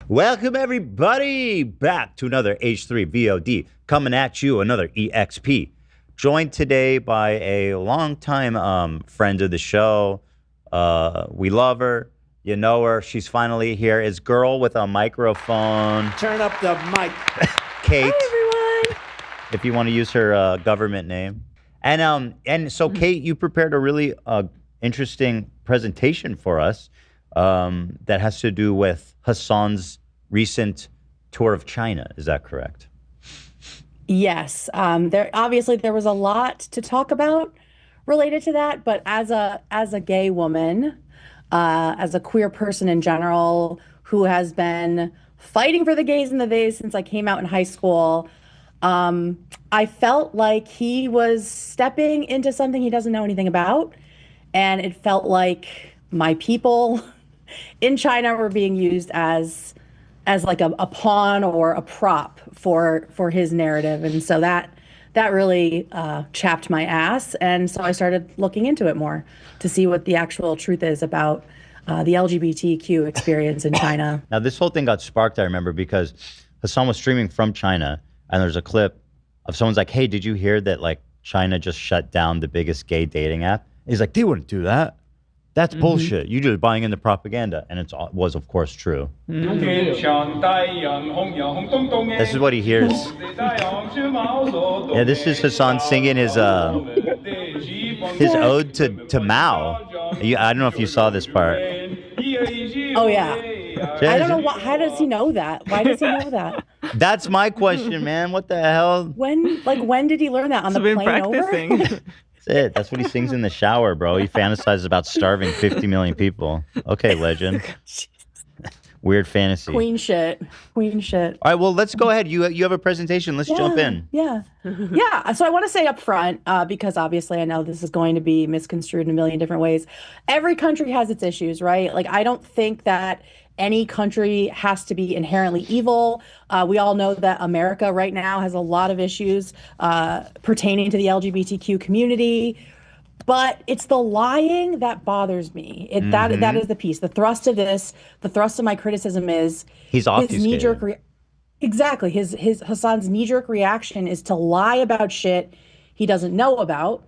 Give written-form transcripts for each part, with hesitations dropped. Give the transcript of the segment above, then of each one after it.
Welcome, everybody, back to another H3 VOD coming at you, another EXP. Joined today by a longtime friend of the show. We love her. You know her. She's finally here. Is girl with a microphone. Turn up the mic. Kate. Hi, everyone. If you want to use her government name. And so, Kate, you prepared a really interesting presentation for us that has to do with Hassan's recent tour of China. Is that correct? Yes. There was a lot to talk about related to that, but as a gay woman, as a queer person in general who has been fighting for the gays and the theys since I came out in high school, I felt like he was stepping into something he doesn't know anything about, and it felt like my people in China were being used as like a pawn or a prop for his narrative. And so that really chapped my ass. And so I started looking into it more to see what the actual truth is about the LGBTQ experience in China. Now, this whole thing got sparked, I remember, because Hassan was streaming from China, and there's a clip of someone's like, hey, did you hear that, like, China just shut down the biggest gay dating app? And he's like, they wouldn't do that. That's bullshit. You're just buying into propaganda. And it was, of course, true. This is what he hears. Yeah, this is Hassan singing his ode to Mao. I don't know if you saw this part. Oh, yeah. I don't know. How does he know that? Why does he know that? That's my question, man. What the hell? When did he learn that? On the plane practicing. over? It. That's what he sings in the shower, bro. He fantasizes about starving 50 million people. Okay, legend. Weird fantasy. Queen shit. All right, well, let's go ahead. You have a presentation. Let's jump in. Yeah. So I want to say up front, because obviously I know this is going to be misconstrued in a million different ways. Every country has its issues, right? Like, I don't think that any country has to be inherently evil. We all know that America right now has a lot of issues pertaining to the LGBTQ community, but it's the lying that bothers me. That is the piece. The thrust of my criticism is he's obfuscated. Exactly. His Hassan's knee-jerk reaction is to lie about shit he doesn't know about,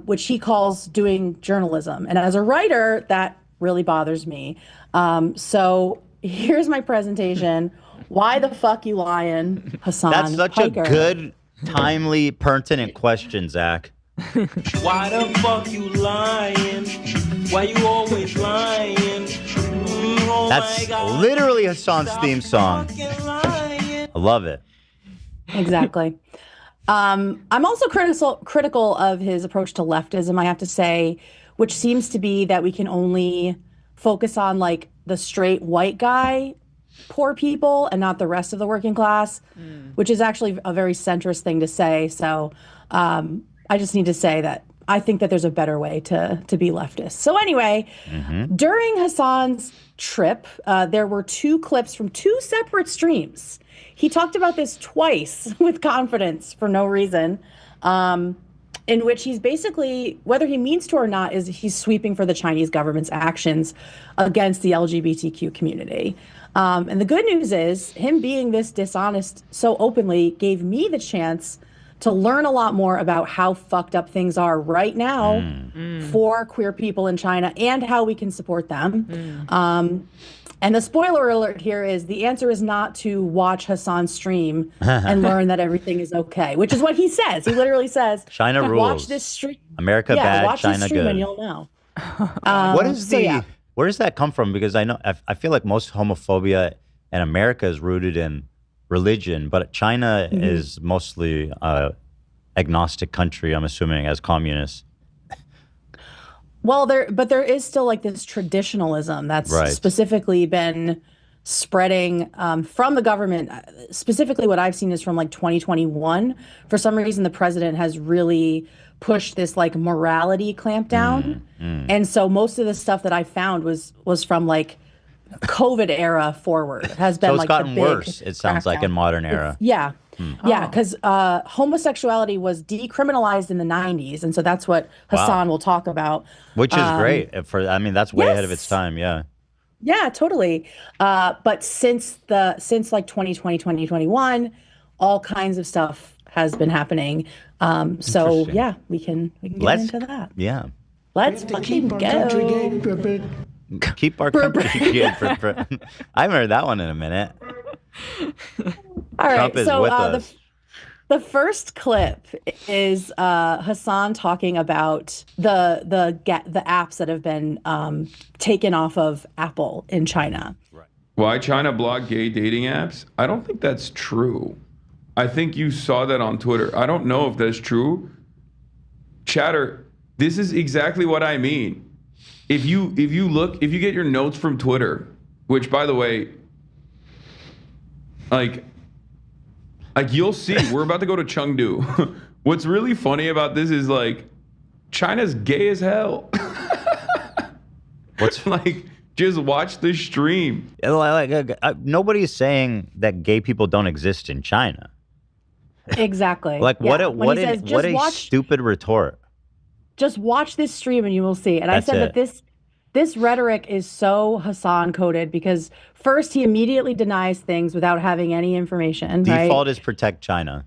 which he calls doing journalism. And as a writer, that really bothers me. So here's my presentation. Why the fuck you lying, Hassan? That's such Piker? A good, timely, pertinent question, Zach. Why the fuck you lying? Why you always lying? Oh, that's literally Hassan's theme song. I love it. Exactly. I'm also critical of his approach to leftism, I have to say, which seems to be that we can only focus on, like, the straight white guy poor people and not the rest of the working class, which is actually a very centrist thing to say. So I just need to say that I think that there's a better way to be leftist. So anyway, during Hassan's trip, there were two clips from two separate streams. He talked about this twice with confidence for no reason. In which he's basically, whether he means to or not, is he's sweeping for the Chinese government's actions against the LGBTQ community. And the good news is him being this dishonest so openly gave me the chance to learn a lot more about how fucked up things are right now for queer people in China and how we can support them. And the spoiler alert here is the answer is not to watch Hassan's stream and learn that everything is okay, which is what he says. He literally says, China rules. Watch this stream. America bad, watch China this stream good. and you'll know. Where does that come from? Because I feel like most homophobia in America is rooted in religion, but China is mostly agnostic country, I'm assuming, as communists. Well, there is still, like, this traditionalism that's specifically been spreading from the government. Specifically, what I've seen is from, like, 2021. For some reason, the president has really pushed this, like, morality clampdown. And so most of the stuff that I found was from, like, COVID era forward. It has been, so it's like, gotten the big worse, it sounds like, in modern era. Yeah, because homosexuality was decriminalized in the 90s, and so that's what Hassan will talk about. Which is great. That's way ahead of its time, yeah. Yeah, totally. But since like 2020, 2021, all kinds of stuff has been happening. So Interesting. yeah, we can get Let's into that. Yeah. Let's fucking go. Keep our country gay. I haven't heard that one in a minute. All right, Trump is so with us. the first clip is Hassan talking about the apps that have been taken off of Apple in China. Why China blocked gay dating apps? I don't think that's true. I think you saw that on Twitter. I don't know if that's true. Chatter, this is exactly what I mean. If you get your notes from Twitter, which by the way, like you'll see, we're about to go to Chengdu. What's really funny about this is like China's gay as hell. What's like? Just watch the stream. Nobody's saying that gay people don't exist in China. Exactly. Like Yeah. what a stupid retort. Just watch this stream and you will see. And That's I said it. that this rhetoric is so Hassan coded because first he immediately denies things without having any information. Default right? is protect China.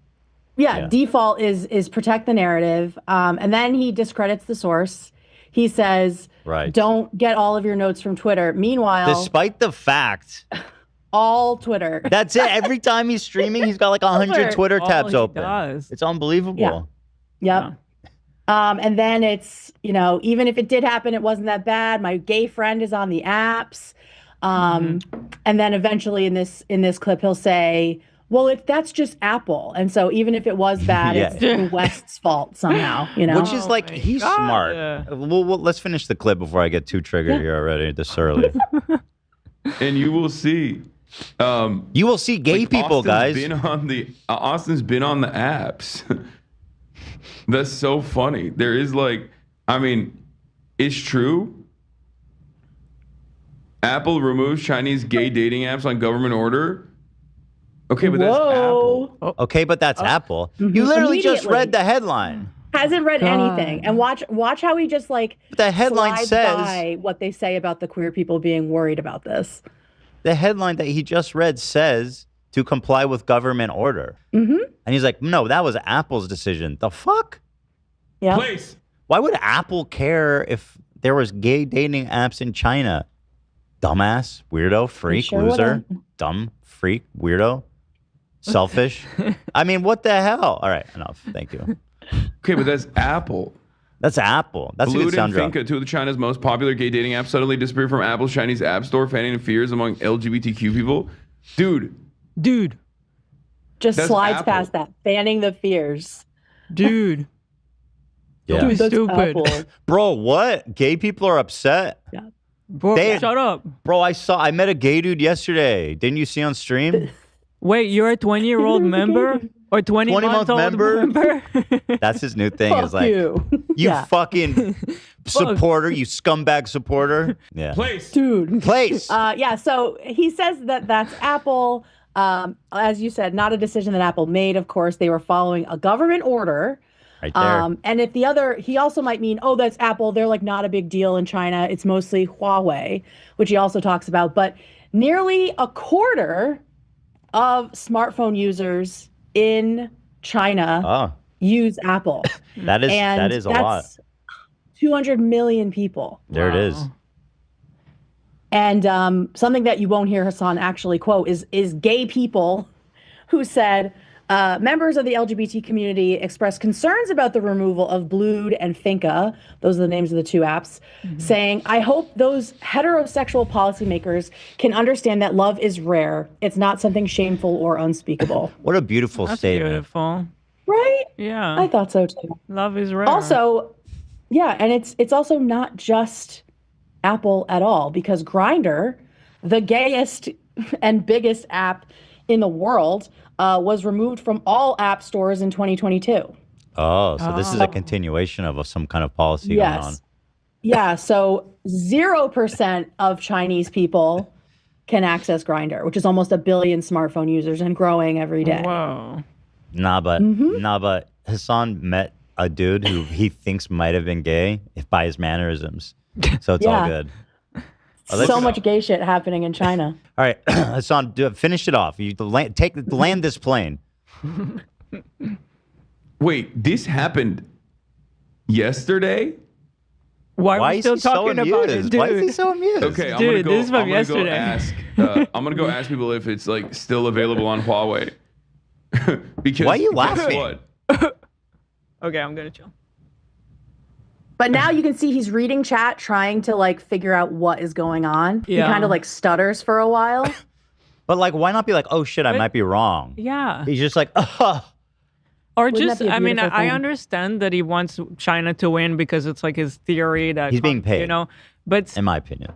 Yeah, default is protect the narrative. And then he discredits the source. He says, Right. don't get all of your notes from Twitter. Meanwhile, Despite the fact, all Twitter. that's it. Every time he's streaming, he's got like 100 Twitter tabs he open. does. It's unbelievable. Yeah. Yep. And then it's, even if it did happen, it wasn't that bad. My gay friend is on the apps. And then eventually in this clip, he'll say, well, that's just Apple. And so even if it was bad, Yeah. it's the West's fault somehow, Which is like, my he's God. smart. Well, let's finish the clip before I get too triggered here already this early. And you will see. You will see gay people, guys. Austin's been on the apps. That's so funny. There is it's true. Apple removes Chinese gay dating apps on government order. Okay, but that's Apple. Okay, but that's Apple. You literally just Immediately. read the headline. Hasn't read anything. And watch how he just like The headline slides says by what they say about the queer people being worried about this. the headline that he just read says to comply with government order. And he's like, no, that was Apple's decision. The fuck? Yeah. Place. Why would Apple care if there was gay dating apps in China? Dumbass, weirdo, freak, sure loser, wouldn't. dumb, freak, weirdo, selfish. I mean, what the hell? All right, enough. Thank you. Okay, but that's Apple. That's Apple. That's a Blued good sound and drop. Finka, two of China's most popular gay dating apps, suddenly disappeared from Apple's Chinese app store, fanning fears among LGBTQ people. Dude, Just That's slides Apple. past that, fanning the fears. Dude. Yeah. Dude, That's stupid. Apple. Bro, what? Gay people are upset? Bro, They- shut up. Bro, I met a gay dude yesterday. Didn't you see on stream? Wait, you're a 20-year-old member? Or 20-month 20-month-old member? member? That's his new thing. Fuck Is like, you. you Yeah. fucking supporter, you scumbag supporter. Yeah. place. Dude. Place. Yeah, so he says that that's Apple. As you said, not a decision that Apple made. Of course, they were following a government order. Right there. And if he also might mean, oh, that's Apple. They're like not a big deal in China. It's mostly Huawei, which he also talks about. But nearly a quarter of smartphone users in China Oh, use Apple. that is a lot. 200 million people. There it is. Wow. And something that you won't hear Hassan actually quote is gay people who said, members of the LGBT community expressed concerns about the removal of Blued and Finka. Those are the names of the two apps, saying, I hope those heterosexual policymakers can understand that love is rare. It's not something shameful or unspeakable. What a beautiful That's statement. beautiful. Right? Yeah. I thought so too. Love is rare. Also, yeah, and it's also not just Apple at all, because Grindr, the gayest and biggest app in the world, was removed from all app stores in 2022. Oh, so this is a continuation of some kind of policy going on. Yes. Yeah, so 0% of Chinese people can access Grindr, which is almost 1 billion smartphone users and growing every day. Whoa. Nah, but Hassan met a dude who he thinks might have been gay by his mannerisms. So it's all Yeah. good. let's- So much gay shit happening in China. All right, Hassan, finish it off. You land this plane. Wait, this happened yesterday? Why are Why we is still he so talking about it, amused? dude? Why is he so amused? Okay, I'm Dude, gonna go. this is from I'm gonna go yesterday. ask. I'm gonna go ask people if it's like still available on Huawei. Because Why are you guess laughing? What? Okay, I'm gonna chill. But now you can see he's reading chat, trying to like figure out what is going on. He Yeah. kind of like stutters for a while. But like, why not be like, oh shit, I might be wrong? Yeah. He's just like, oh. Or Wouldn't just, that be a I mean, beautiful I thing? understand that he wants China to win because it's like his theory that He's being paid. you know. But In my opinion.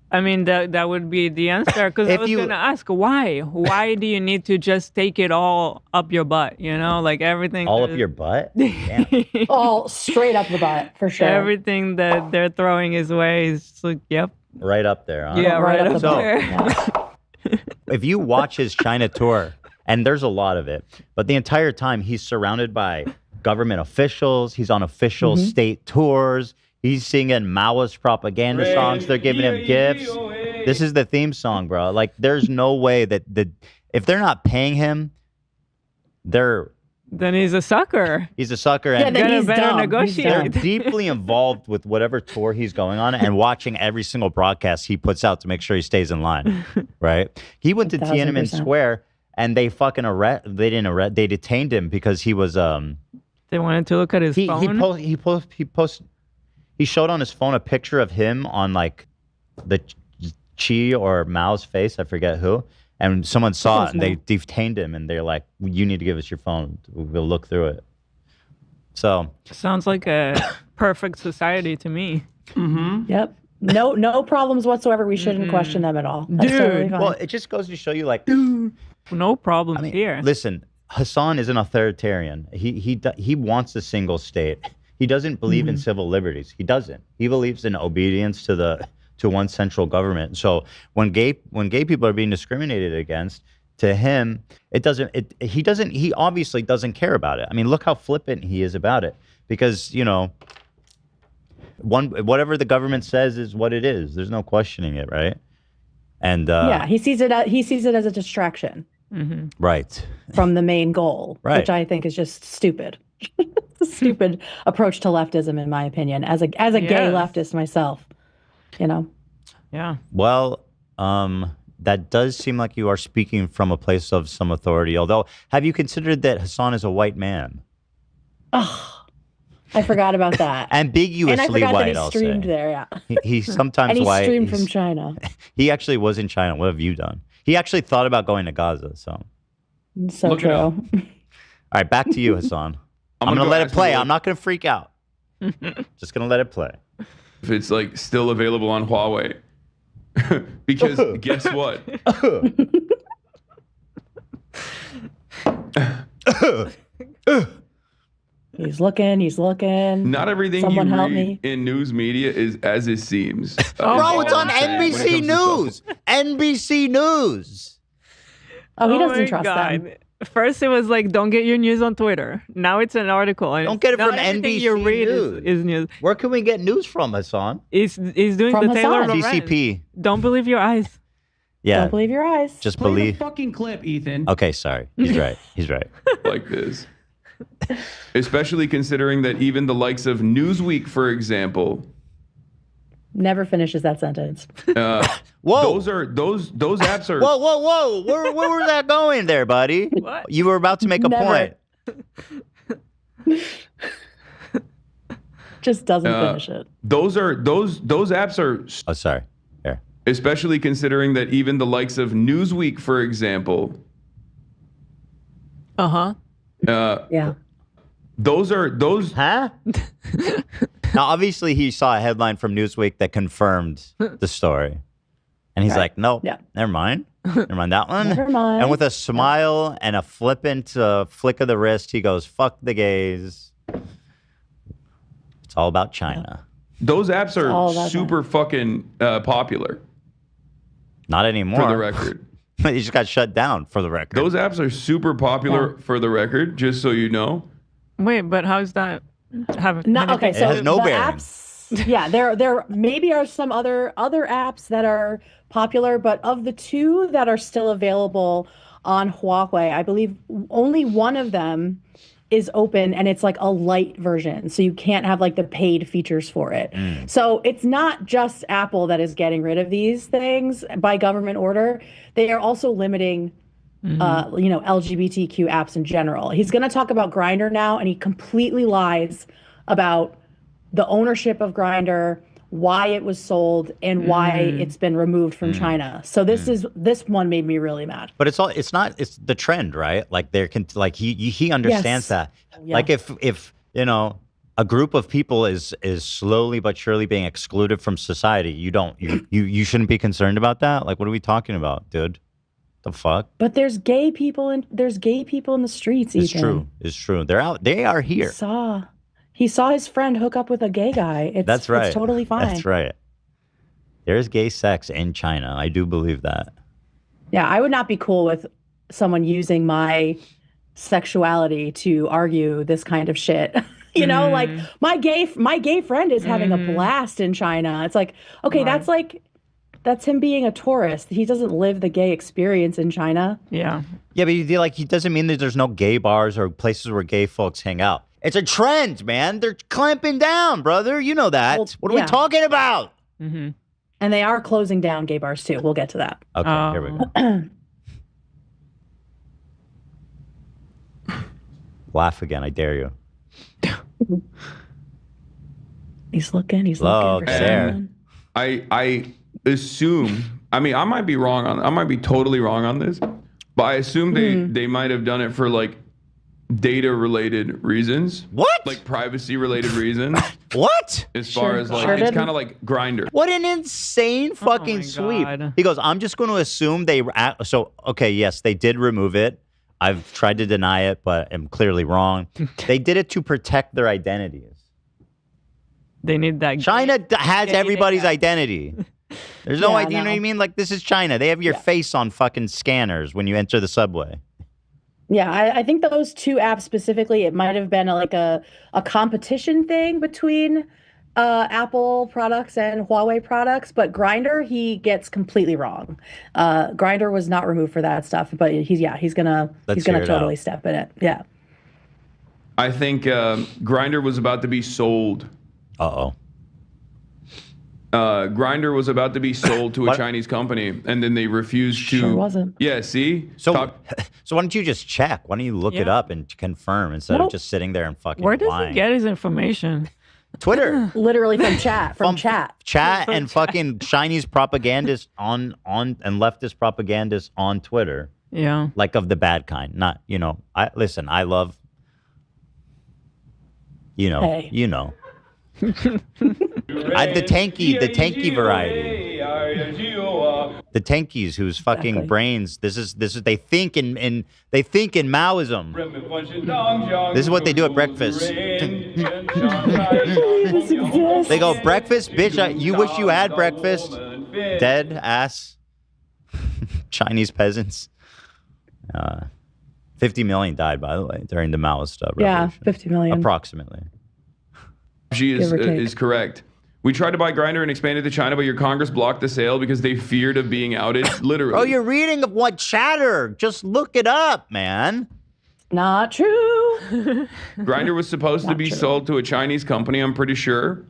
I mean, that would be the answer. Because I If was you- gonna ask why. Why do you need to just take it all up your butt? You know, like everything. All up that- your butt? Damn. All straight up the butt, for sure. Everything that they're throwing his way is just like, yep, Right up there, huh? yeah, right, up the So- there. butt. Yeah. If you watch his China tour, and there's a lot of it, but the entire time he's surrounded by government officials. He's on official state tours. He's singing Maoist propaganda songs. They're giving him gifts. This is the theme song, bro. Like, there's no way that if they're not paying him, Then he's a sucker. he's a sucker. Yeah, And then Gotta he's better dumb. negotiate. they're He's dumb. deeply involved with whatever tour he's going on and watching every single broadcast he puts out to make sure he stays in line, right? He went to 1000%. Tiananmen Square and they fucking they detained him because he was They wanted to look at his phone. he showed on his phone a picture of him on like the Xi or Mao's face, I forget who, and someone saw it and they detained him and they're like, you need to give us your phone, we'll look through it. So Sounds like a perfect society to me. Yep. No problems whatsoever. We shouldn't question them at all. That's Dude, totally fine. well, it just goes to show you, like, No problem I mean, here. listen, Hassan is an authoritarian. He wants a single state. He doesn't believe in civil liberties. He doesn't. He believes in obedience to one central government. So when gay people are being discriminated against, to him, he obviously doesn't care about it. I mean, look how flippant he is about it, because, you know, whatever the government says is what it is. There's no questioning it, right? And yeah, he sees it as a distraction right. from the main goal, Right. which I think is just stupid. It's a stupid approach to leftism, in my opinion. As a gay Yes. leftist myself, you know. Yeah. Well, that does seem like you are speaking from a place of some authority. Although, have you considered that Hassan is a white man? Oh, I forgot about that. Ambiguously And I forgot white, that he I'll streamed say. there, yeah. He's sometimes And he white. streamed He's- from China. He actually was in China. What have you done? He actually thought about going to Gaza. So, all So Look it up. true. right, back to you, Hassan. I'm gonna go let it ask play. people I'm not gonna freak out. Just gonna let it play. if it's like still available on Huawei. Because guess what? He's looking. Not everything Someone you help read me. in news media is as it seems. Bro, it's on When it NBC comes to News. NBC News. Oh, he doesn't my trust God. them. First, it was like, don't get your news on Twitter. Now it's an article. And Don't get it not from everything NBC you read News. is news. Where can we get news from, Hassan? He's doing From the Taylor Hassan. Lorenz. CCP. Don't believe your eyes. Yeah. Don't believe your eyes. Just Play the believe. fucking clip, Ethan. Okay, sorry. He's right. He's right. like this. Especially considering that even the likes of Newsweek, for example, Never finishes that sentence. Whoa. those apps are Whoa, whoa, whoa. Where was that going there, buddy? What? You were about to make a Never. point. Just doesn't finish it. those apps are Oh, sorry. Here. especially considering that even the likes of Newsweek, for example, Uh-huh. Yeah. those Huh? Now, obviously, he saw a headline from Newsweek that confirmed the story. And he's like, nope, Yeah. never mind. Never mind that one. Never mind. And with a smile and a flippant flick of the wrist, he goes, fuck the gays. It's all about China. those apps all are about super fucking popular, Not anymore. for the record. He just got shut down, for the record. Those apps are super popular, for the record, just so you know. Wait, but how's that? No, okay, It so has no the bearing. apps Yeah, there maybe are some other apps that are popular, but of the two that are still available on Huawei, I believe only one of them is open and it's like a light version. So you can't have like the paid features for it. So it's not just Apple that is getting rid of these things by government order. They are also limiting LGBTQ apps in general. He's going to talk about Grindr now, and he completely lies about the ownership of Grindr, why it was sold, and why it's been removed from China. So this one made me really mad. But it's the trend, right? Like he understands that. Yeah. Like if a group of people is slowly but surely being excluded from society, you shouldn't be concerned about that. Like, what are we talking about, dude? The fuck? But there's gay people in the streets, It's Ethan. true. It's true. They're out. They are here. He saw his friend hook up with a gay guy. That's right. It's totally fine. That's right. There's gay sex in China. I do believe that. Yeah, I would not be cool with someone using my sexuality to argue this kind of shit. Like my gay friend is having a blast in China. It's like, okay, that's him being a tourist. He doesn't live the gay experience in China. Yeah. Yeah, but he doesn't mean that there's no gay bars or places where gay folks hang out. It's a trend, man. They're clamping down, brother. You know that. Well, what are we talking about? Mm-hmm. And they are closing down gay bars too. We'll get to that. Okay, here we go. Laugh again, I dare you. He's looking for there. someone. I assume, I mean, I might be totally wrong on this, but I assume they might have done it for like data related reasons. What? Like privacy related reasons. What? As far as like, it's kind of like Grindr. What an insane fucking my sweep. God. He goes, I'm just going to assume okay, yes, they did remove it. I've tried to deny it, but I'm clearly wrong. They did it to protect their identities. They need that. China has Yeah, everybody's yeah. identity. There's no idea, you know what I mean? Like, this is China. They have your face on fucking scanners when you enter the subway. Yeah, I think those two apps specifically, it might have been a competition thing between Apple products and Huawei products, but Grindr he gets completely wrong. Grindr was not removed for that stuff, but he's gonna totally step in it. Yeah. I think Grindr was about to be sold. Uh-oh. Grindr was about to be sold to a Chinese company, and then they refused to. Sure wasn't. Yeah, see? So why don't you just check? Why don't you look it up and confirm instead of just sitting there and fucking Where does lying? he get his information? Twitter. Literally from chat. Chat and fucking Chinese propagandists on and leftist propagandists on Twitter. Yeah. Like of the bad kind. Not, I love, Hey. The tanky variety. The tankies whose fucking brains, this is they think in Maoism. This is what they do at breakfast. They go, breakfast, bitch, you wish you had breakfast. Dead ass Chinese peasants. 50 million died, by the way, during the Maoist revolution. Yeah, 50 million. Approximately. She Give or take. is correct. We tried to buy Grindr and expand it to China, but your Congress blocked the sale because they feared of being outed. Literally. Oh, you're reading what chatter? Just look it up, man. Not true. Grindr was supposed to be sold to a Chinese company, I'm pretty sure.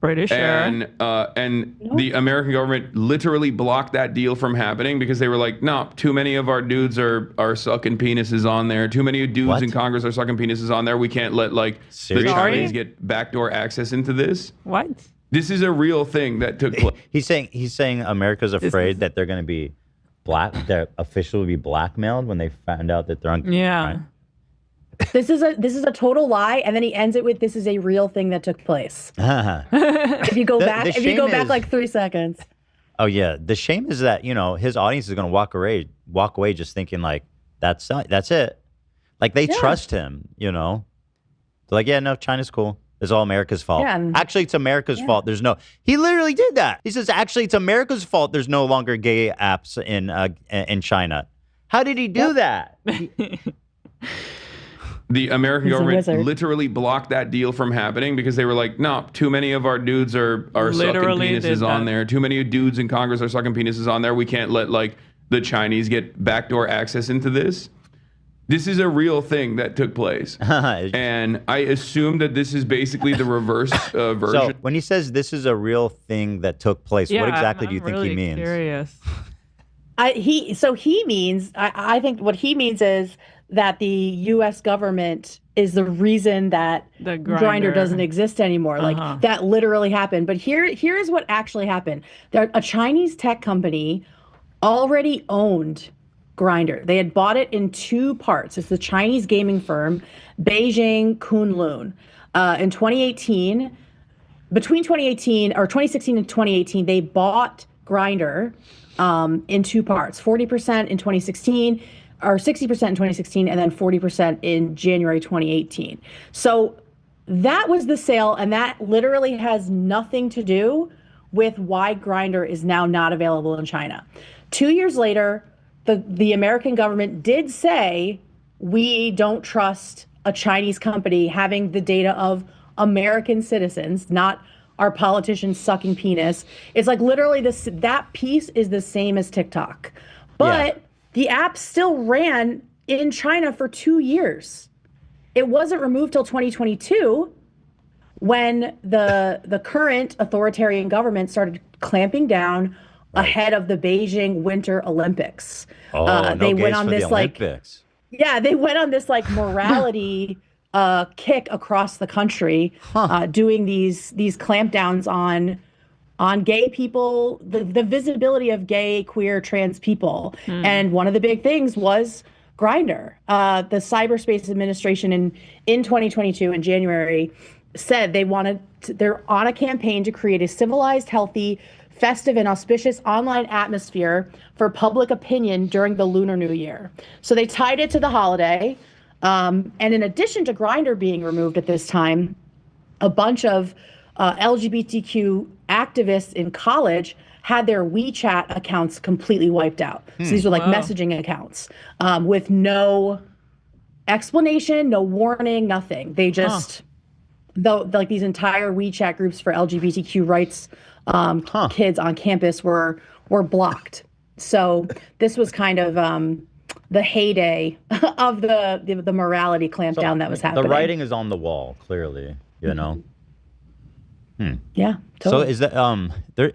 Pretty sure. And the American government literally blocked that deal from happening because they were like, no, too many of our dudes are sucking penises on there. Too many dudes in Congress are sucking penises on there. We can't let the Seriously? Chinese get backdoor access into this. What? This is a real thing that took place. He's saying America's afraid that they're going to be their officials will be blackmailed when they find out that they're on. Yeah. Right? This is a total lie, and then he ends it with, "This is a real thing that took place." If you go back like 3 seconds. Oh yeah, the shame is that his audience is going to walk away just thinking like that's it. Like they trust him, They're like, yeah, no, China's cool. It's all America's fault. Yeah, actually, it's America's fault. He literally did that. He says, actually, it's America's fault. There's no longer gay apps in China. How did he do that? the American He's a government wizard. literally blocked that deal from happening because they were like, no, too many of our dudes are sucking Literally did penises on that. there. Too many dudes in Congress are sucking penises on there. We can't let like the Chinese get backdoor access into this. This is a real thing that took place. And I assume that this is basically the reverse version. So when he says this is a real thing that took place, Yeah, what exactly I'm do you think really he means? Curious. I think what he means is that the U.S. government is the reason that The Grindr doesn't Grindr. exist anymore. Uh-huh. Like that literally happened. But here is what actually happened. A Chinese tech company already owned Grindr. They had bought it in two parts. It's the Chinese gaming firm Beijing Kunlun. In 2018, between 2016 and 2018, they bought Grindr in two parts: 40% in 2016, or 60% in 2016, and then 40% in January 2018. So that was the sale, and that literally has nothing to do with why Grindr is now not available in China. 2 years later, the American government did say, we don't trust a Chinese company having the data of American citizens, not our politicians sucking penis. It's like literally that piece is the same as TikTok. But the app still ran in China for 2 years. It wasn't removed till 2022 when the current authoritarian government started clamping down ahead of the Beijing Winter Olympics. Oh, they no went gays on for this the like Olympics. they went on this like morality kick across the country, doing these clampdowns on gay people, the visibility of gay, queer, trans people. And one of the big things was Grindr. The Cyberspace Administration in 2022 in January said they're on a campaign to create a civilized, healthy, festive, and auspicious online atmosphere for public opinion during the Lunar New Year. So they tied it to the holiday. And in addition to Grindr being removed at this time, a bunch of LGBTQ activists in college had their WeChat accounts completely wiped out. So these were like Wow. messaging accounts with no explanation, no warning, nothing. They just, like these entire WeChat groups for LGBTQ rights kids on campus were blocked. So this was kind of the heyday of the morality clampdown that was happening. The writing is on the wall, clearly, you know. Yeah, So totally. is that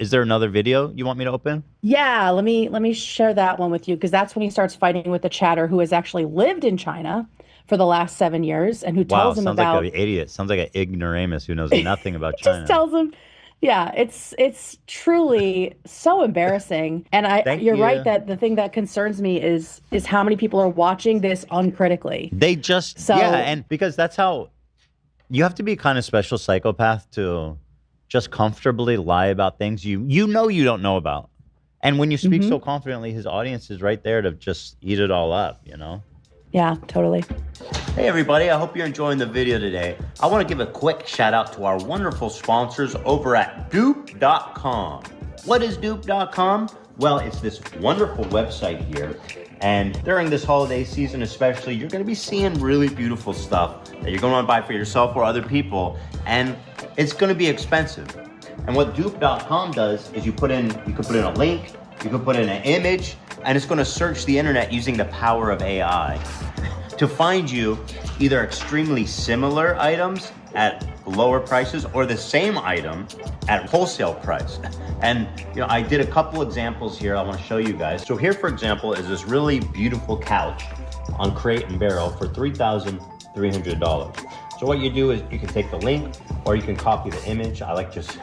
is there another video you want me to open? Yeah, let me share that one with you, because that's when he starts fighting with the chatter who has actually lived in China for the last 7 years and who Wow, tells him sounds about like an idiot. Sounds like an ignoramus who knows nothing about China. just tells him. Yeah, it's truly so embarrassing. And Thank you're you. right that the thing that concerns me is how many people are watching this uncritically. They just So- and because that's how you have to be kind of special psychopath to just comfortably lie about things you know you don't know about. And when you speak so confidently, his audience is right there to just eat it all up, you know? Yeah, totally. Hey everybody, I hope you're enjoying the video today. I want to give a quick shout out to our wonderful sponsors over at dupe.com. What is dupe.com? Well, it's this wonderful website here. And during this holiday season especially, you're going to be seeing really beautiful stuff that you're going to want to buy for yourself or other people. And it's going to be expensive. And what dupe.com does is you can put in a link, you can put in an image, and it's going to search the internet using the power of AI to find you either extremely similar items at lower prices or the same item at wholesale price. And I did a couple examples here I want to show you guys. So here, for example, is this really beautiful couch on Crate and Barrel for $3,300. So what you do is you can take the link or you can copy the image. I like just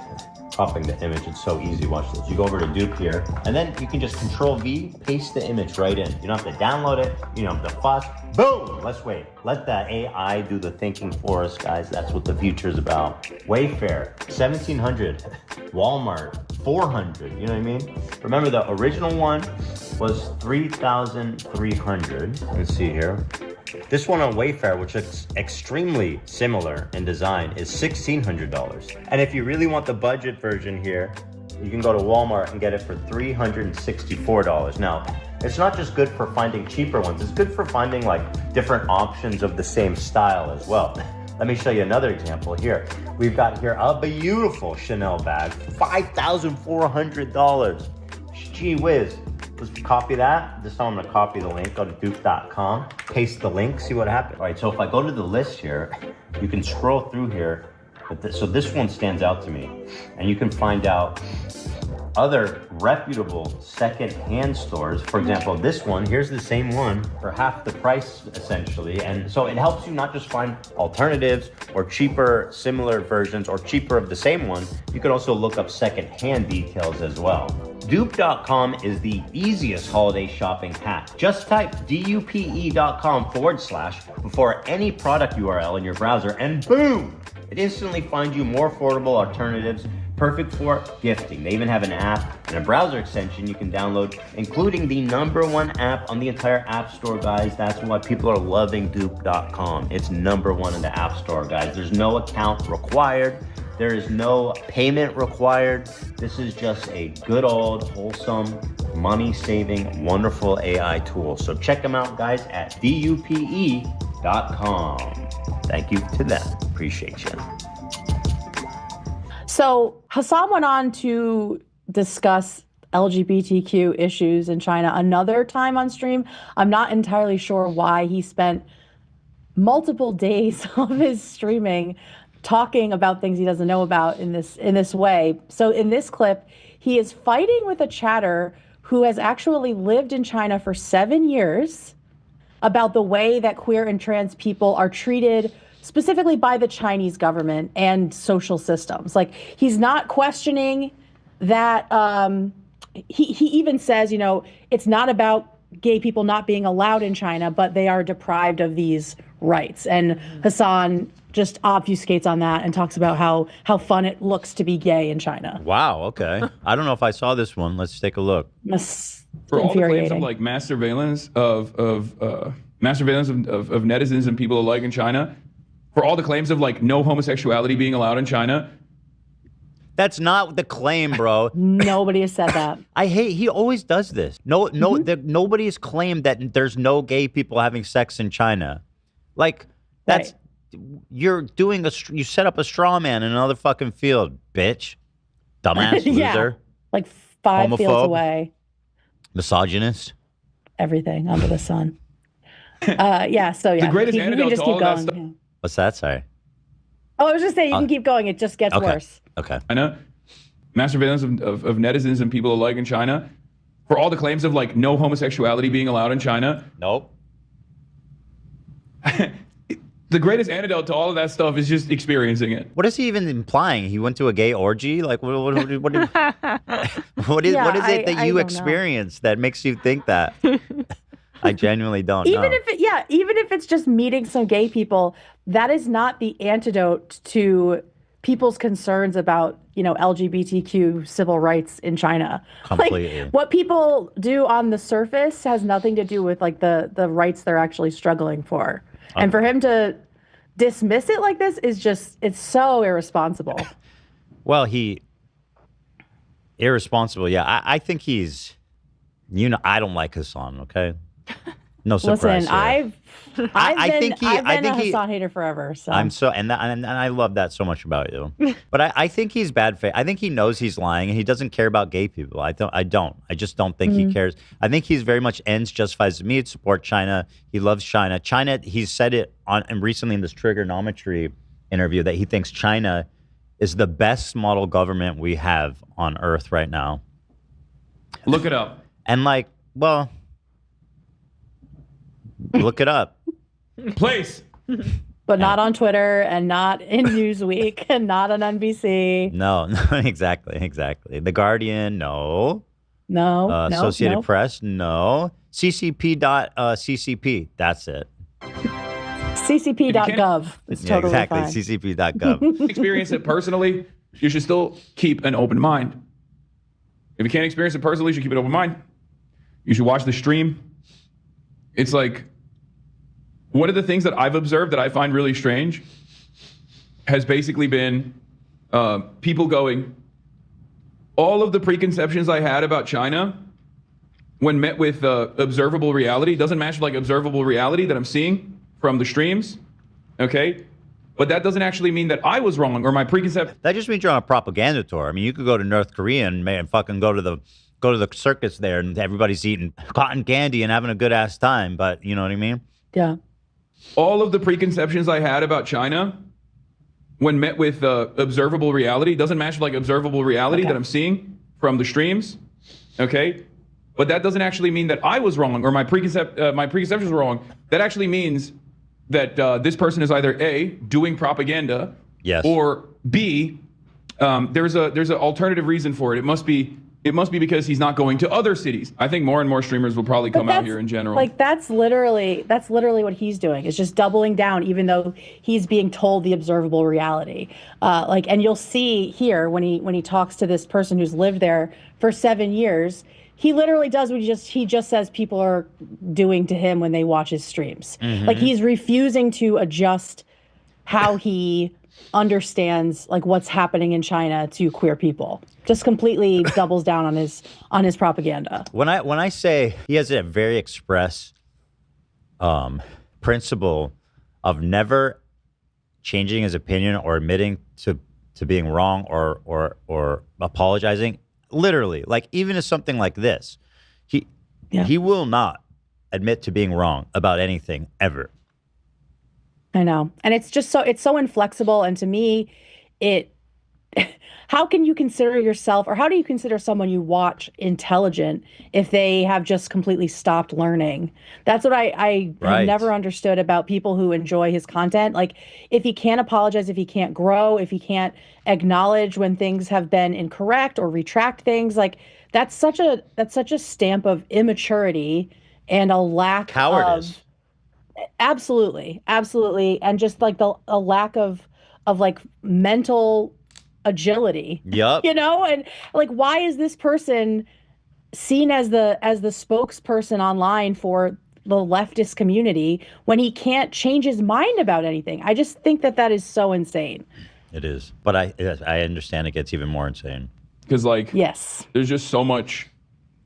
copying the image. It's so easy. Watch this. You go over to Dupe here, and then you can just Control V, paste the image right in. You don't have to download it. You don't have to fuss. Boom! Let's wait. Let the AI do the thinking for us, guys. That's what the future is about. Wayfair, $1,700. Walmart, $400. You know what I mean? Remember, the original one was $3,300. Let's see here. This one on Wayfair, which looks extremely similar in design, is $1,600. And if you really want the budget version here, you can go to Walmart and get it for $364. Now, It's not just good for finding cheaper ones, it's good for finding like different options of the same style as well. Let me show you another example here. We've got here a beautiful Chanel bag, $5,400. Gee whiz. Let's copy that. This time I'm gonna copy the link, go to dupe.com, paste the link, see what happens. All right, so if I go to the list here, you can scroll through here. So this one stands out to me, and you can find out other reputable second-hand stores. For example, this one, here's the same one for half the price, essentially. And so it helps you not just find alternatives or cheaper, similar versions, or cheaper of the same one. You can also look up second-hand details as well. Dupe.com is the easiest holiday shopping hack. Just type dupe.com / before any product URL in your browser, and boom! It instantly finds you more affordable alternatives, perfect for gifting. They even have an app and a browser extension you can download, including the #1 app on the entire App Store, guys. That's why people are loving Dupe.com. It's #1 in the App Store, guys. There's no account required. There is no payment required. This is just a good old, wholesome, money-saving, wonderful AI tool. So check them out, guys, at dupe.com. Thank you to them. Appreciate you. So Hassan went on to discuss LGBTQ issues in China another time on stream. I'm not entirely sure why he spent multiple days of his streaming talking about things he doesn't know about in this way. So in this clip, he is fighting with a chatter who has actually lived in China for 7 years about the way that queer and trans people are treated specifically by the Chinese government and social systems. Like, he's not questioning that. He even says, you know, it's not about gay people not being allowed in China, but they are deprived of these rights. And Hassan just obfuscates on that and talks about how fun it looks to be gay in China. Wow, okay. I don't know if I saw this one. Let's take a look. That's For all the claims infuriating. of like mass surveillance of netizens and people alike in China, for all the claims of like no homosexuality being allowed in China. That's not the claim, bro. Nobody has said that. I hate, he always does this. Nobody has claimed that there's no gay people having sex in China. Like, that's, Right. you're doing you set up a straw man in another fucking field, bitch. Dumbass Yeah. loser. Like 5 Homophobe. fields away. Misogynist. Everything under the sun. Yeah, so yeah. The greatest you can antidote just to all keep of that going. stuff. Yeah. What's that? Sorry. Oh, I was just saying, you can keep going. It just gets Okay. worse. Okay. China, mass surveillance of netizens and people alike in China, for all the claims of like no homosexuality being allowed in China. Nope. The greatest antidote to all of that stuff is just experiencing it. What is he even implying? He went to a gay orgy? Like, what is Yeah, it that I you don't know. experienced that makes you think that? I genuinely don't Even know. even if it's just meeting some gay people, that is not the antidote to people's concerns about, you know, LGBTQ civil rights in China. Completely. Like, what people do on the surface has nothing to do with like the rights they're actually struggling for. And for him to dismiss it like this is just, it's so irresponsible. Well, irresponsible. Yeah, I think he's, I don't like Hassan. Okay, no surprise. Listen, here. I've been a he- Hassan hater forever. So I'm so, and I love that so much about you. But I think he's bad faith. I think he knows he's lying, and he doesn't care about gay people. I just don't think he cares. I think he's very much ends justifies me to support China. He loves China. China. He's said it and recently in this trigonometry interview that he thinks China is the best model government we have on Earth right now. Look it up. And like, well, look it up. Place. but not on Twitter and not in Newsweek and not on NBC. No, exactly. The Guardian, no. No, Associated no. Press, no. CCP. That's it. CCP.gov. It's totally exactly. fine. CCP.gov. Experience it personally, you should still keep an open mind. If you can't experience it personally, you should keep an open mind. You should watch the stream. It's like, one of the things that I've observed that I find really strange has basically been people going, all of the preconceptions I had about China when met with observable reality doesn't match like observable reality that I'm seeing from the streams. Okay. But that doesn't actually mean that I was wrong or my preconcept. That just means you're on a propaganda tour. I mean, you could go to North Korea and fucking go to the circus there, and everybody's eating cotton candy and having a good ass time. But you know what I mean? Yeah. All of the preconceptions I had about China, when met with observable reality, doesn't match like observable reality that I'm seeing from the streams. Okay. But that doesn't actually mean that I was wrong or my preconceptions were wrong. That actually means that this person is either A, doing propaganda, yes, or B, there's an alternative reason for it. It must be because he's not going to other cities. I think more and more streamers will probably come out here in general. Like that's literally what he's doing. Is just doubling down, even though he's being told the observable reality. And you'll see here when he talks to this person who's lived there for 7 years. He literally does what he just says people are doing to him when they watch his streams. Mm-hmm. Like he's refusing to adjust how he understands like what's happening in China to queer people. Just completely doubles down on his propaganda. When I say he has a very express principle of never changing his opinion or admitting to being wrong or apologizing. Literally, like even as something like this, he will not admit to being wrong about anything ever. I know. And it's so inflexible. And to me, how can you consider yourself, or how do you consider someone you watch intelligent if they have just completely stopped learning? That's what I have never understood about people who enjoy his content. Like if he can't apologize, if he can't grow, if he can't acknowledge when things have been incorrect or retract things, like that's such a stamp of immaturity and a lack cowardice. Absolutely. And just like a lack of like mental agility. Yep. You know, and like why is this person seen as the spokesperson online for the leftist community when he can't change his mind about anything? I just think that is so insane. It is. But I understand it gets even more insane. Because like yes, there's just so much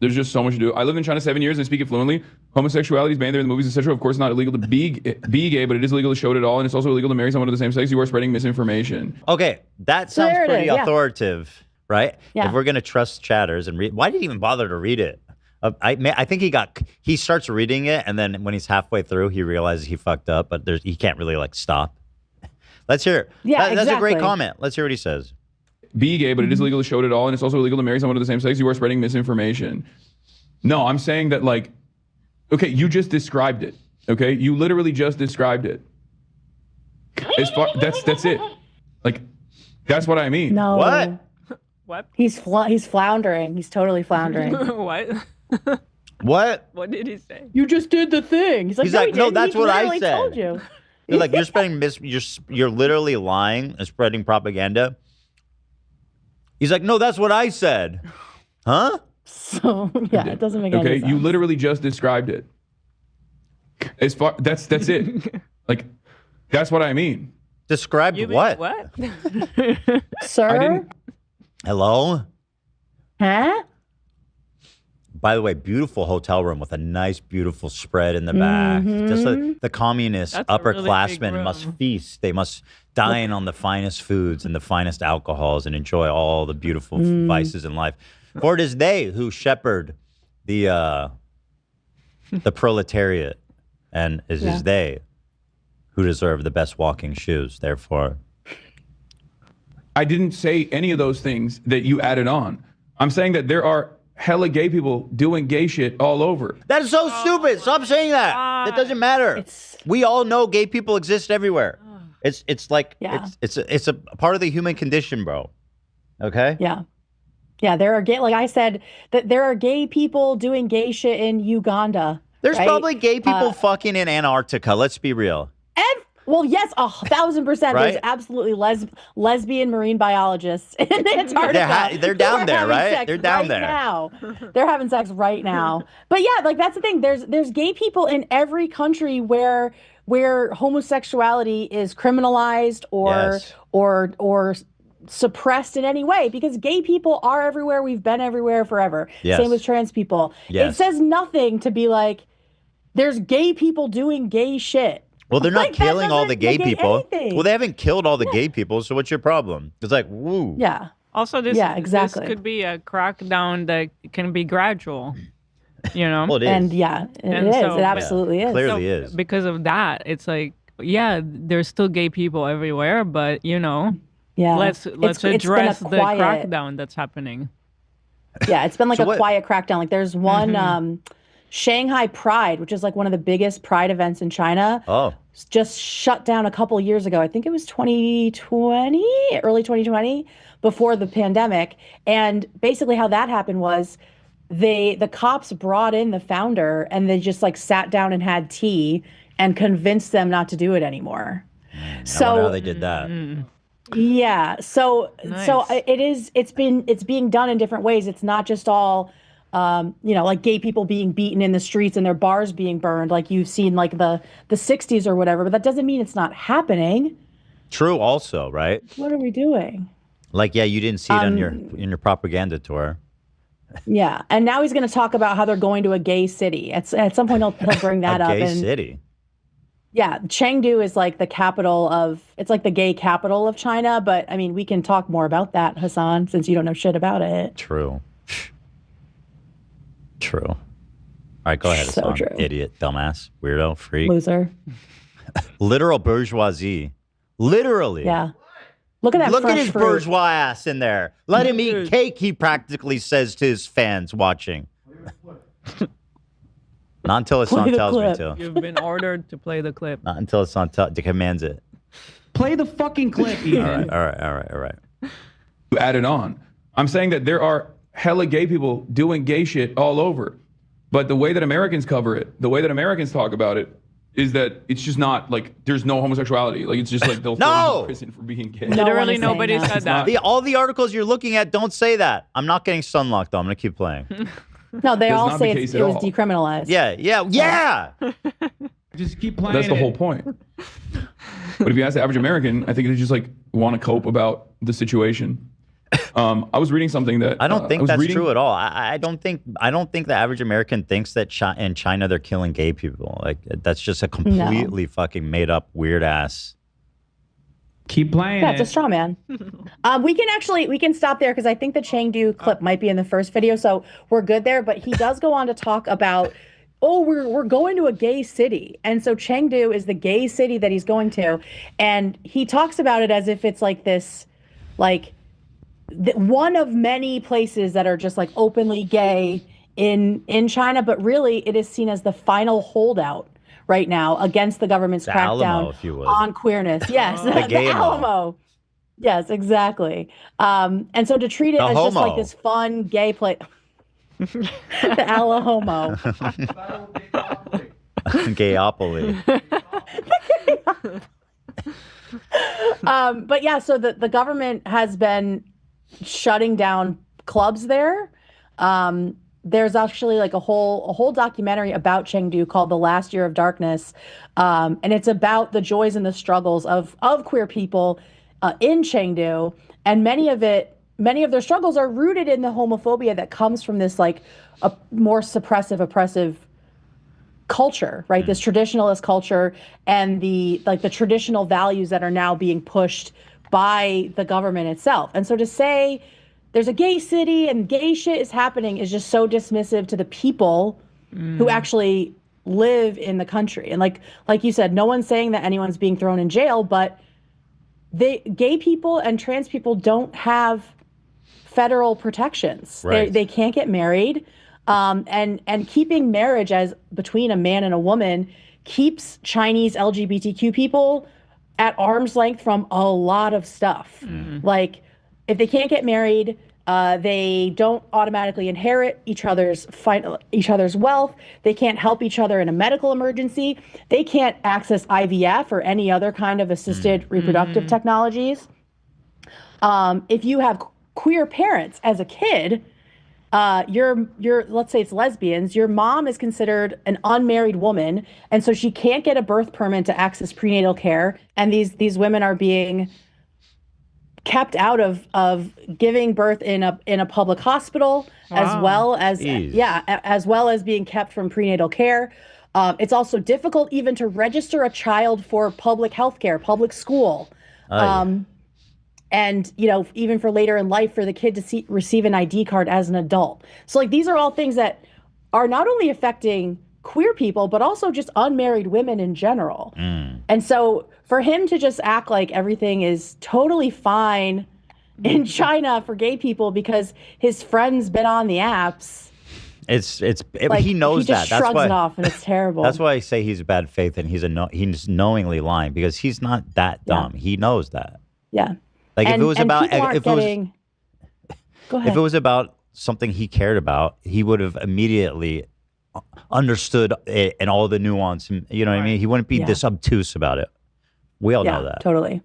to do. I lived in China 7 years and speak it fluently. Homosexuality is banned there in the movies, etc. Of course, it's not illegal to be gay, but it is illegal to show it at all, and it's also illegal to marry someone of the same sex. You are spreading misinformation. Okay, that sounds pretty authoritative, right? Yeah. If we're gonna trust chatters and read, why did he even bother to read it? I think he starts reading it, and then when he's halfway through, he realizes he fucked up, but he can't really like stop. Let's hear it. Yeah, That's a great comment. Let's hear what he says. Be gay, but it is illegal to show it at all, and it's also illegal to marry someone of the same sex. You are spreading misinformation. No, I'm saying that like, okay, you just described it. Okay, you literally just described it. That's it. Like, that's what I mean. No. What? He's floundering. He's totally floundering. What? What? What did he say? You just did the thing. He's like, no, that's what I said. Told you. You're like you're literally lying and spreading propaganda. He's like, no, that's what I said. Huh? So yeah, it doesn't make any sense. Okay, you literally just described it. That's it. Like, that's what I mean. Described what? What? Sir? Hello? Huh? By the way, beautiful hotel room with a nice, beautiful spread in the back. Just the communist That's a really big upperclassmen room. must feast. They must dine on the finest foods and the finest alcohols and enjoy all the beautiful vices in life. For it is they who shepherd the proletariat, and it is they who deserve the best walking shoes. Therefore, I didn't say any of those things that you added on. I'm saying that there are hella gay people doing gay shit all over. that is so stupid. Stop saying that. It doesn't matter. We all know gay people exist everywhere. It's like it's a part of the human condition, bro. Okay? Yeah. Yeah, there are gay, like I said, that there are gay people doing gay shit in Uganda. There's right? probably gay people fucking in Antarctica. Let's be real. Well, yes, 1,000%. Right? There's absolutely lesbian marine biologists in Antarctica. They're down there, right? Sex They're down right there. Now. They're having sex right now. But yeah, like that's the thing. There's gay people in every country where homosexuality is criminalized or suppressed in any way because gay people are everywhere. We've been everywhere forever. Yes. Same with trans people. Yes. It says nothing to be like, there's gay people doing gay shit. Well, they're not Like, that killing all the doesn't gay negate people. anything. Well, they haven't killed all the gay people, so what's your problem? It's like, woo. Yeah. Also, this could be a crackdown that can be gradual. You know? Well, it is. And yeah, it is. It absolutely is. Clearly is. Because of that, it's like, yeah, there's still gay people everywhere, but you know, let's address the crackdown that's happening. Yeah, it's been like quiet crackdown. Like there's one Shanghai Pride, which is like one of the biggest pride events in China. Oh. Just shut down a couple years ago. I think it was 2020, early 2020, before the pandemic. And basically how that happened was the cops brought in the founder and they just like sat down and had tea and convinced them not to do it anymore. I wonder how they did that. Yeah. So Nice. it's being done in different ways. It's not just all like gay people being beaten in the streets and their bars being burned like you've seen like the 60s or whatever, but that doesn't mean it's not happening. True also, right? What are we doing? Like, yeah, you didn't see it on in your propaganda tour. Yeah. And now he's going to talk about how they're going to a gay city. At some point he'll bring that up. A gay city. Yeah, Chengdu is like it's like the gay capital of China, but I mean, we can talk more about that, Hassan, since you don't know shit about it. True. All right, go ahead, So Hassan. true. Idiot, dumbass, weirdo, freak. Loser. Literal bourgeoisie. Literally. Yeah. Look at that Look at fresh his fruit. bourgeois ass in there. Let him eat cake, he practically says to his fans watching. Not until his son Play the tells me clip. to. You've been ordered to play the clip. Not until his son commands it. Play the fucking clip, Ethan. All right. You added on. I'm saying that there are hella gay people doing gay shit all over. But the way that Americans cover it, the way that Americans talk about it, is that it's just not like there's no homosexuality. Like it's just like they'll throw you in prison for being gay. No one Literally is saying nobody that. said that. All the articles you're looking at don't say that. I'm not getting sunlocked though. I'm gonna keep playing. No, they That's all not say the it case at was all. decriminalized. Yeah. Just keep playing. That's the whole point. But if you ask the average American, I think they just like want to cope about the situation. I was reading something that I don't think that's reading, true at all. I don't think the average American thinks that in China they're killing gay people. Like that's just a completely fucking made up weird ass. Keep playing. Yeah, it's a straw man. We can stop there because I think the Chengdu clip might be in the first video, so we're good there. But he does go on to talk about, we're going to a gay city, and so Chengdu is the gay city that he's going to, and he talks about it as if it's like this, like one of many places that are just like openly gay in China, but really it is seen as the final holdout right now against the government's The crackdown Alamo, if you would. on queerness. Yes, The the gay-mo. Alamo. Yes, exactly. And so to treat it The as just like homo. this fun gay place, the Alahomo. Gayopoly. But yeah, so the government has been shutting down clubs there. There's actually like a whole documentary about Chengdu called The Last Year of Darkness. And it's about the joys and the struggles of queer people in Chengdu. And many of their struggles are rooted in the homophobia that comes from this like a more suppressive, oppressive culture, right? This traditionalist culture and the traditional values that are now being pushed by the government itself. And so to say there's a gay city and gay shit is happening is just so dismissive to the people who actually live in the country. And like you said, no one's saying that anyone's being thrown in jail, but gay people and trans people don't have federal protections. Right. They can't get married. And keeping marriage as between a man and a woman keeps Chinese LGBTQ people at arm's length from a lot of stuff. Like if they can't get married, they don't automatically inherit each other's wealth. They can't help each other in a medical emergency. They can't access IVF or any other kind of assisted reproductive technologies. If you have queer parents as a kid, you're let's say it's lesbians, your mom is considered an unmarried woman, and so she can't get a birth permit to access prenatal care, and these women are being kept out of giving birth in a public hospital, as well as as well as being kept from prenatal care. It's also difficult even to register a child for public health care, public school. And, even for later in life for the kid to receive an ID card as an adult. So like, these are all things that are not only affecting queer people, but also just unmarried women in general. And so for him to just act like everything is totally fine in China for gay people because his friend's been on the apps. He knows he just that. Shrugs it off, and it's terrible. That's why I say he's bad faith, and he's knowingly lying because he's not that dumb. He knows that. Yeah. Like if it was about Go ahead. If it was about something he cared about, he would have immediately understood it and all the nuance. You know what I mean? He wouldn't be this obtuse about it. We all know that. Totally.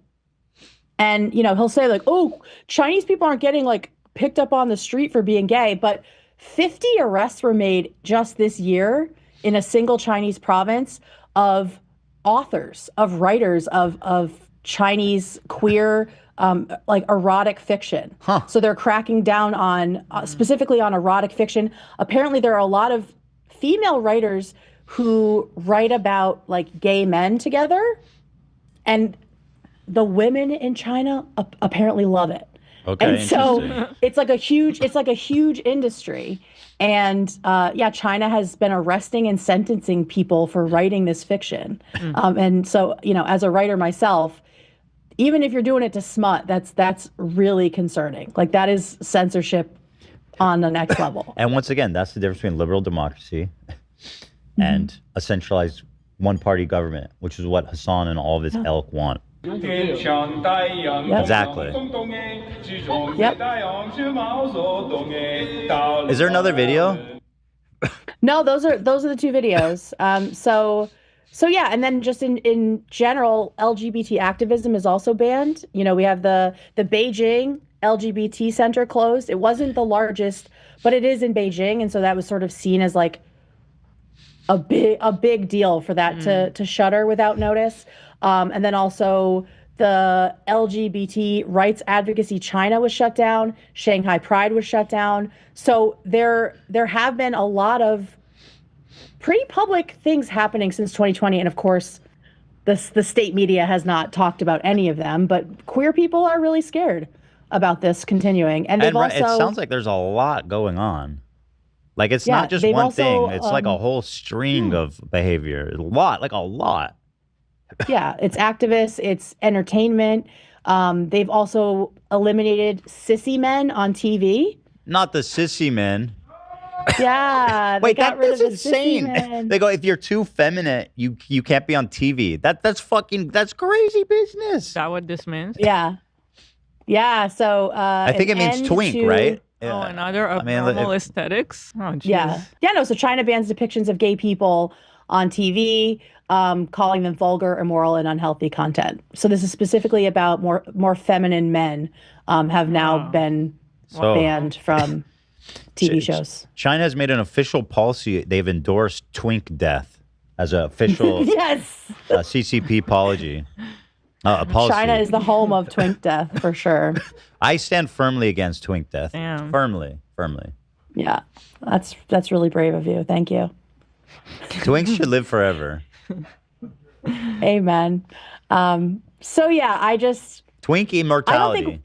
And he'll say like, "Oh, Chinese people aren't getting like picked up on the street for being gay," but 50 arrests were made just this year in a single Chinese province of authors, of writers, of Chinese queer. Like erotic fiction. So they're cracking down on specifically on erotic fiction. Apparently there are a lot of female writers who write about like gay men together, and the women in China apparently love it. Okay, and so it's like a huge industry. And China has been arresting and sentencing people for writing this fiction. And so, as a writer myself, even if you're doing it to smut, that's really concerning. Like that is censorship on the next level. And once again, that's the difference between liberal democracy and a centralized one-party government, which is what Hassan and all of his ilk want. Exactly. Yep. Is there another video? No, those are the two videos. So yeah, and then just in general, LGBT activism is also banned. We have the Beijing LGBT center closed. It wasn't the largest, but it is in Beijing, and so that was sort of seen as like a big deal for that to shutter without notice. And then also the LGBT rights advocacy China was shut down. Shanghai Pride was shut down. So there have been a lot of pretty public things happening since 2020. And of course, the state media has not talked about any of them, but queer people are really scared about this continuing. And they've also... It sounds like there's a lot going on. Like it's not just one thing. It's like a whole string of behavior. A lot. Yeah, it's activists, it's entertainment. They've also eliminated sissy men on TV. Not the sissy men. Yeah. Wait, that's insane. They go, if you're too feminine, you can't be on TV. That's crazy business. Is that what this means? Yeah. Yeah. So I think it means twink, right? Yeah. Oh, another abnormal aesthetics. Oh, geez. Yeah. No. So China bans depictions of gay people on TV, calling them vulgar, immoral, and unhealthy content. So this is specifically about more feminine men have now been banned from TV shows. China has made an official policy. They've endorsed twink death as an official CCP policy. China is the home of twink death for sure. I stand firmly against twink death. Damn. Firmly. Yeah, that's really brave of you. Thank you. Twinks should live forever. Amen. So yeah, twink immortality.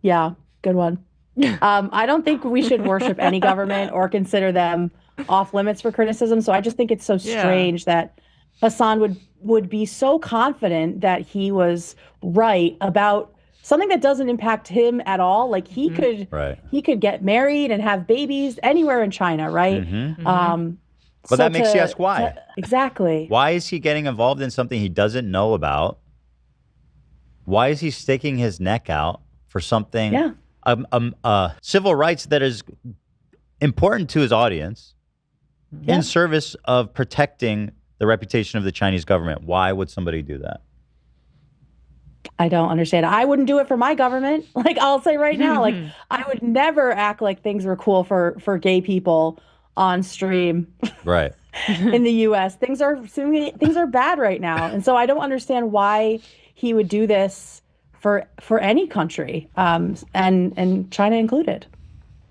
Good one. I don't think we should worship any government or consider them off limits for criticism. So I just think it's so strange that Hassan would be so confident that he was right about something that doesn't impact him at all. Like he could get married and have babies anywhere in China, right? But that makes you ask why. Exactly. Why is he getting involved in something he doesn't know about? Why is he sticking his neck out for something? Civil rights that is important to his audience in service of protecting the reputation of the Chinese government. Why would somebody do that? I don't understand. I wouldn't do it for my government. Like I'll say right now, like I would never act like things were cool for gay people on stream. Right. In the US. Things are bad right now. And so I don't understand why he would do this for any country, and China included.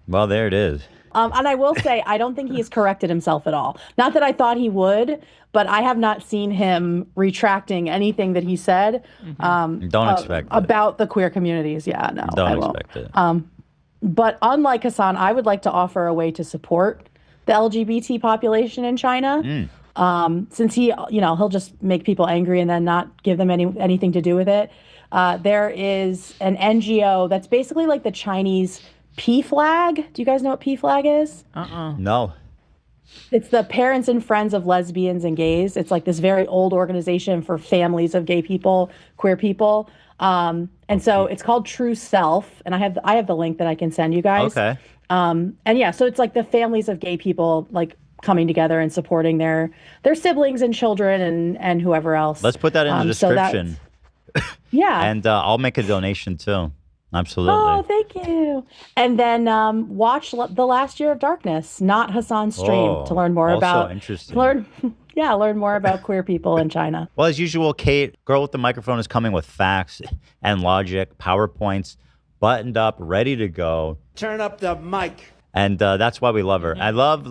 Well, there it is. And I will say, I don't think he's corrected himself at all. Not that I thought he would, but I have not seen him retracting anything that he said. Don't expect about the queer communities. Yeah, no, don't expect it. But unlike Hassan, I would like to offer a way to support the LGBT population in China. Since he'll just make people angry and then not give them anything to do with it. There is an NGO that's basically like the Chinese PFLAG. Do you guys know what PFLAG is? No. It's the Parents and Friends of Lesbians and Gays. It's like this very old organization for families of gay people, queer people. And so it's called True Self. And I have the link that I can send you guys. Okay. And yeah, so it's like the families of gay people like coming together and supporting their siblings and children and whoever else. Let's put that in the description. Yeah. And I'll make a donation too. Absolutely. Oh, thank you. And then watch The Last Year of Darkness, not Hassan's stream, to learn more about. Interesting. Learn more about queer people in China. Well, as usual, Kate, girl with the microphone, is coming with facts and logic, PowerPoints, buttoned up, ready to go. Turn up the mic. And that's why we love her. I love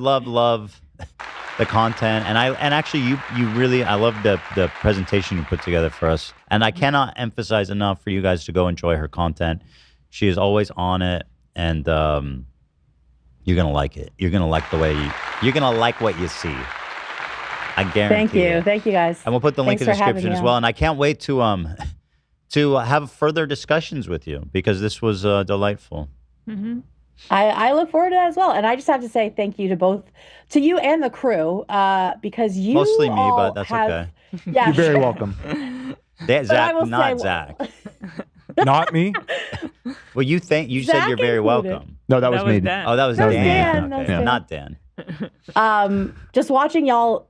the content, and actually you really, I love the presentation you put together for us. And I cannot emphasize enough for you guys to go enjoy her content. She is always on it, and you're gonna like it. You're gonna like you're gonna like what you see. I guarantee. Thank you guys. And we'll put the link in the description as well. And I can't wait to have further discussions with you, because this was delightful. I look forward to that as well. And I just have to say thank you to you and the crew, because you mostly me, all but that's okay. Yeah, You're very welcome. Zach, not Zach. Not me. Well, you said you're very included. welcome. No, that was me. Dan. Oh, that was That was Dan. Dan. Okay. That was Not Dan. Just watching y'all,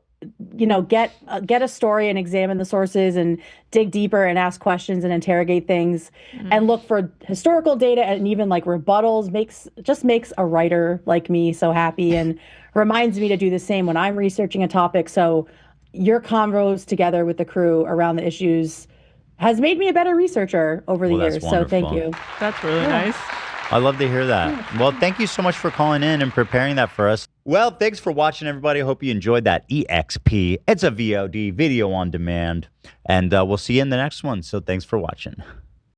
get a story and examine the sources and dig deeper and ask questions and interrogate things and look for historical data and even like rebuttals makes a writer like me so happy, and reminds me to do the same when I'm researching a topic. So your convos together with the crew around the issues has made me a better researcher over the years. So thank you. That's really nice. I love to hear that. Well, thank you so much for calling in and preparing that for us. Well, thanks for watching, everybody. I hope you enjoyed that EXP. It's a VOD, video on demand. And we'll see you in the next one. So thanks for watching.